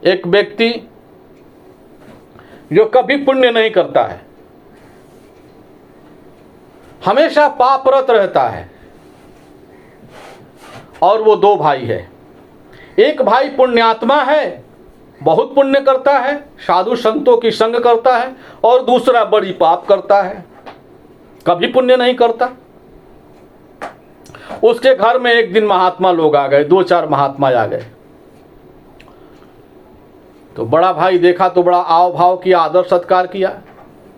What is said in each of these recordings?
एक व्यक्ति जो कभी पुण्य नहीं करता है, हमेशा पापरत रहता है, और वो दो भाई है। एक भाई पुण्यात्मा है, बहुत पुण्य करता है, साधु संतों की संग करता है, और दूसरा बड़ी पाप करता है, कभी पुण्य नहीं करता। उसके घर में एक दिन महात्मा लोग आ गए, 2-4 महात्मा आ गए। तो बड़ा भाई देखा तो बड़ा आव भाव किया, आदर सत्कार किया,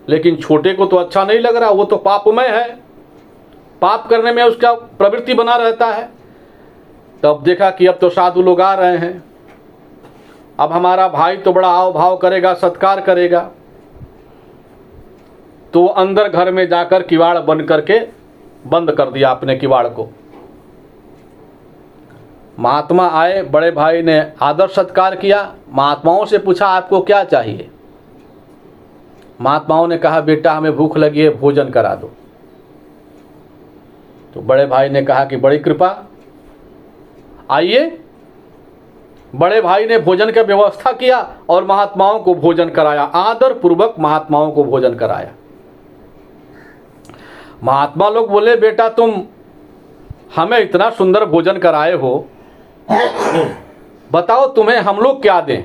लेकिन छोटे को तो अच्छा नहीं लग रहा, वो तो पापमय है, पाप करने में उसका प्रवृत्ति बना रहता है। तब देखा कि अब तो साधु लोग आ रहे हैं, अब हमारा भाई तो बड़ा आव भाव करेगा, सत्कार करेगा। तो अंदर घर में जाकर किवाड़ बंद करके बंद कर दिया अपने किवाड़ को। महात्मा आए, बड़े भाई ने आदर सत्कार किया, महात्माओं से पूछा आपको क्या चाहिए। महात्माओं ने कहा बेटा हमें भूख लगी है, भोजन करा दो। तो बड़े भाई ने कहा कि बड़ी कृपा, आइए। बड़े भाई ने भोजन की व्यवस्था किया और महात्माओं को भोजन कराया, आदर पूर्वक महात्माओं को भोजन कराया। महात्मा लोग बोले बेटा तुम हमें इतना सुंदर भोजन कराए हो, बताओ तुम्हें हम लोग क्या दें।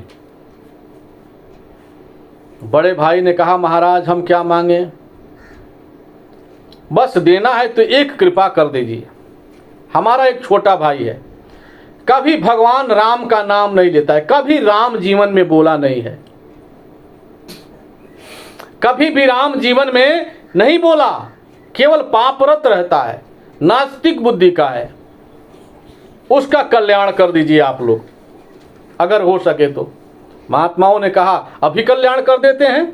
बड़े भाई ने कहा महाराज हम क्या मांगे, बस देना है तो एक कृपा कर दीजिए। हमारा एक छोटा भाई है, कभी भगवान राम का नाम नहीं लेता है, कभी राम जीवन में बोला नहीं है, कभी भी राम जीवन में नहीं बोला, केवल पापरत रहता है, नास्तिक बुद्धि का है। उसका कल्याण कर दीजिए आप लोग, अगर हो सके तो। महात्माओं ने कहा अभी कल्याण कर देते हैं।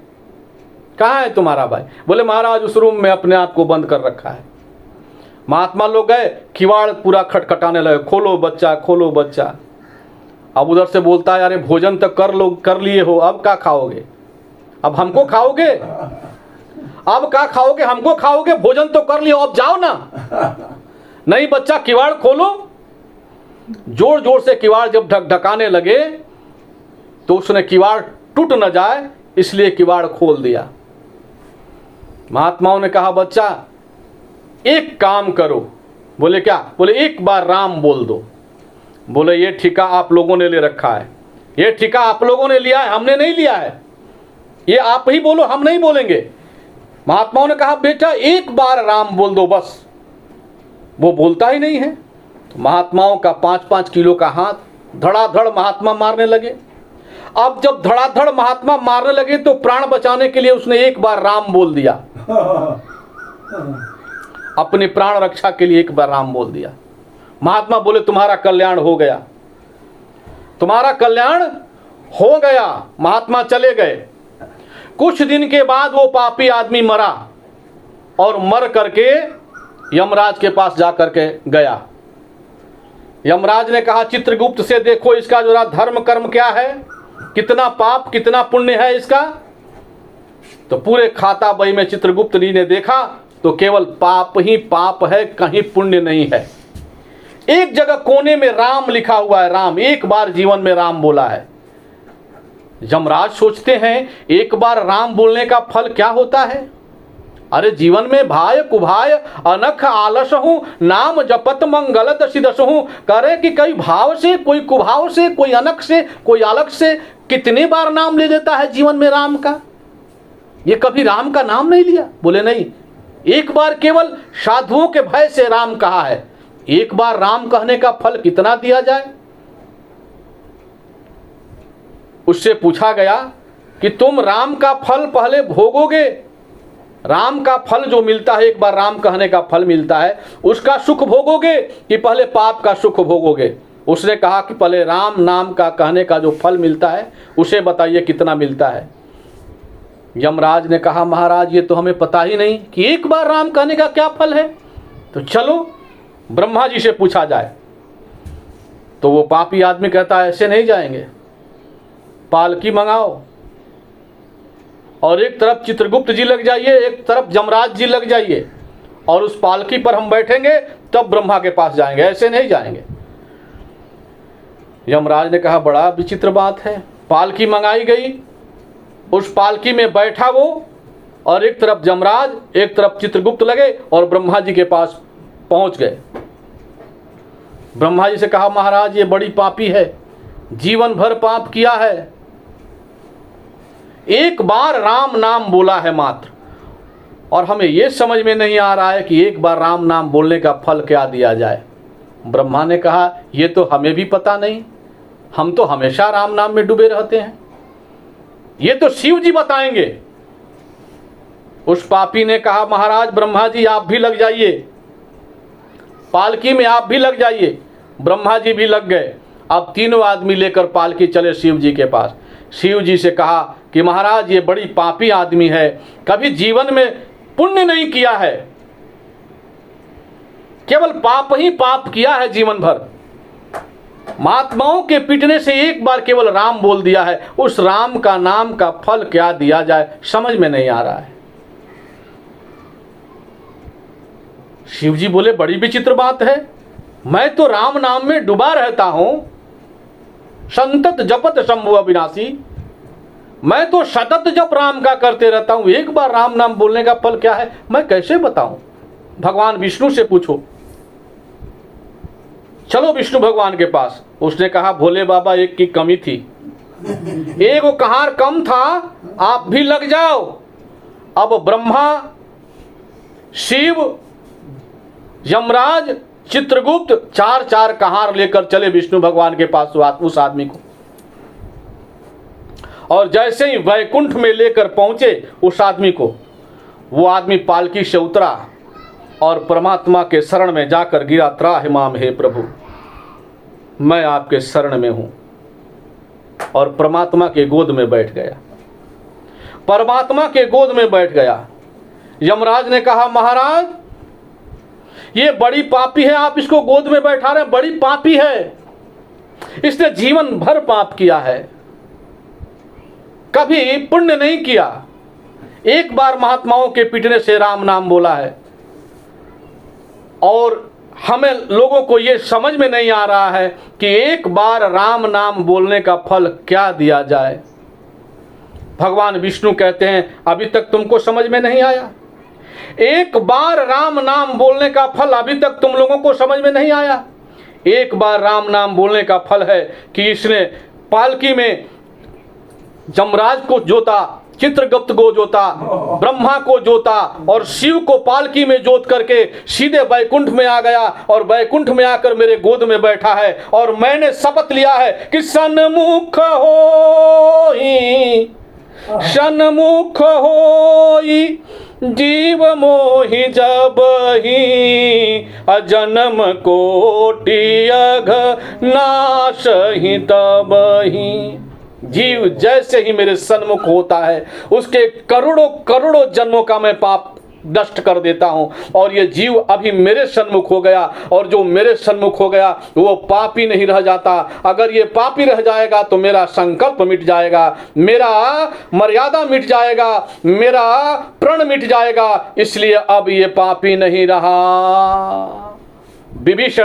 कहाँ है तुम्हारा भाई? बोले महाराज उस रूम में अपने आप को बंद कर रखा है। महात्मा लोग गए, किवाड़ पूरा खटखटाने लगे, खोलो बच्चा, खोलो बच्चा। अब उधर से बोलता है अरे भोजन तो कर लिए हो, अब क्या खाओगे? अब हमको खाओगे? अब क्या खाओगे? हमको खाओगे? भोजन तो कर लियो, अब जाओ ना। नहीं बच्चा किवाड़ खोलो। जोर जोर से किवाड़ जब ढकढकाने लगे तो उसने किवाड़ टूट न जाए इसलिए किवाड़ खोल दिया। महात्माओं ने कहा बच्चा एक काम करो। बोले क्या? बोले एक बार राम बोल दो। बोले ये ठिका आप लोगों ने ले रखा है, ये ठिका आप लोगों ने लिया है, हमने नहीं लिया है, ये आप ही बोलो, हम नहीं बोलेंगे। महात्माओं ने कहा बेटा एक बार राम बोल दो बस। वो बोलता ही नहीं है। तो महात्माओं का 5-5 किलो का हाथ धड़ाधड़ महात्मा मारने लगे। अब जब धड़ाधड़ महात्मा मारने लगे तो प्राण बचाने के लिए उसने एक बार राम बोल दिया। अपनी प्राण रक्षा के लिए एक बार राम बोल दिया। महात्मा बोले तुम्हारा कल्याण हो गया, तुम्हारा कल्याण हो गया। महात्मा चले गए। कुछ दिन के बाद वो पापी आदमी मरा और मर करके यमराज के पास जा करके गया। यमराज ने कहा चित्रगुप्त से देखो इसका जरा धर्म कर्म क्या है, कितना पाप कितना पुण्य है इसका। तो पूरे खाता बही में चित्रगुप्त जी ने देखा तो केवल पाप ही पाप है, कहीं पुण्य नहीं है। एक जगह कोने में राम लिखा हुआ है, राम एक बार जीवन में राम बोला है। यमराज सोचते हैं एक बार राम बोलने का फल क्या होता है। अरे जीवन में भाय कुभाय अनख आलस हूँ, नाम जपत मंगलत सिदस हूँ। करे कि कई भाव से, कोई कुभाव से, कोई अनख से, कोई अलग से, कितने बार नाम ले लेता है जीवन में राम का। ये कभी राम का नाम नहीं लिया। बोले नहीं, एक बार केवल साधुओं के भय से राम कहा है। एक बार राम कहने का फल कितना दिया जाए। उससे पूछा गया कि तुम राम का फल पहले भोगोगे, राम का फल जो मिलता है, एक बार राम कहने का फल मिलता है, उसका सुख भोगोगे कि पहले पाप का सुख भोगोगे। उसने कहा कि पहले राम नाम का कहने का जो फल मिलता है उसे बताइए कितना मिलता है। यमराज ने कहा महाराज ये तो हमें पता ही नहीं कि एक बार राम कहने का क्या फल है, तो चलो ब्रह्मा जी से पूछा जाए। तो वो पापी आदमी कहता है ऐसे नहीं जाएंगे, पालकी मंगाओ और एक तरफ चित्रगुप्त जी लग जाइए, एक तरफ यमराज जी लग जाइए, और उस पालकी पर हम बैठेंगे तब ब्रह्मा के पास जाएंगे, ऐसे नहीं जाएंगे। यमराज ने कहा बड़ा विचित्र बात है, पालकी मंगाई गई, उस पालकी में बैठा वो, और एक तरफ जमराज, एक तरफ चित्रगुप्त लगे और ब्रह्मा जी के पास पहुंच गए। ब्रह्मा जी से कहा, महाराज ये बड़ी पापी है, जीवन भर पाप किया है, एक बार राम नाम बोला है मात्र, और हमें यह समझ में नहीं आ रहा है कि एक बार राम नाम बोलने का फल क्या दिया जाए। ब्रह्मा ने कहा, ये तो हमें भी पता नहीं, हम तो हमेशा राम नाम में डूबे रहते हैं, ये तो शिव जी बताएंगे। उस पापी ने कहा, महाराज ब्रह्मा जी आप भी लग जाइए, पालकी में आप भी लग जाइए। ब्रह्मा जी भी लग गए। अब तीनों आदमी लेकर पालकी चले शिव जी के पास। शिव जी से कहा कि महाराज ये बड़ी पापी आदमी है, कभी जीवन में पुण्य नहीं किया है, केवल पाप ही पाप किया है जीवन भर। महात्माओं के पीटने से एक बार केवल राम बोल दिया है, उस राम का नाम का फल क्या दिया जाए समझ में नहीं आ रहा है। शिव जी बोले, बड़ी विचित्र बात है, मैं तो राम नाम में डूबा रहता हूं, संतत जपत शंभु अविनाशी, मैं तो सतत जप राम का करते रहता हूं, एक बार राम नाम बोलने का फल क्या है मैं कैसे बताऊं? भगवान विष्णु से पूछो। चलो विष्णु भगवान के पास। उसने कहा, भोले बाबा एक की कमी थी, एक वो कहार कम था, आप भी लग जाओ। अब ब्रह्मा, शिव, यमराज, चित्रगुप्त चार चार कहार लेकर चले विष्णु भगवान के पास उस आदमी को, और जैसे ही वैकुंठ में लेकर पहुंचे उस आदमी को, वो आदमी पालकी से उतरा और परमात्मा के शरण में जाकर गिरा, त्राहिमाम हे प्रभु मैं आपके शरण में हूं, और परमात्मा के गोद में बैठ गया। परमात्मा के गोद में बैठ गया। यमराज ने कहा, महाराज ये बड़ी पापी है, आप इसको गोद में बैठा रहे हैं, बड़ी पापी है, इसने जीवन भर पाप किया है, कभी पुण्य नहीं किया, एक बार महात्माओं के पीटने से राम नाम बोला है, और हमें लोगों को यह समझ में नहीं आ रहा है कि एक बार राम नाम बोलने का फल क्या दिया जाए। भगवान विष्णु कहते हैं, अभी तक तुमको समझ में नहीं आया? एक बार राम नाम बोलने का फल अभी तक तुम लोगों को समझ में नहीं आया? एक बार राम नाम बोलने का फल है कि इसने पालकी में जमराज को जोता, चित्रगुप्त को जोता, ब्रह्मा को जोता, और शिव को पालकी में जोत करके सीधे वैकुंठ में आ गया, और वैकुंठ में आकर मेरे गोद में बैठा है, और मैंने शपथ लिया है कि सन्मुख होई, सन्मुख होई जीव मोहि जबहि, अजन्म कोटि अघ नाशहि तबहि। जीव जैसे ही मेरे सन्मुख होता है उसके करोड़ों करोड़ों जन्मों का मैं पाप नष्ट कर देता हूं, और ये जीव अभी मेरे सन्मुख हो गया, और जो मेरे सन्मुख हो गया वो पापी नहीं रह जाता। अगर ये पापी रह जाएगा तो मेरा संकल्प मिट जाएगा, मेरा मर्यादा मिट जाएगा, मेरा प्रण मिट जाएगा, इसलिए अब ये पापी नहीं रहा। विभीषण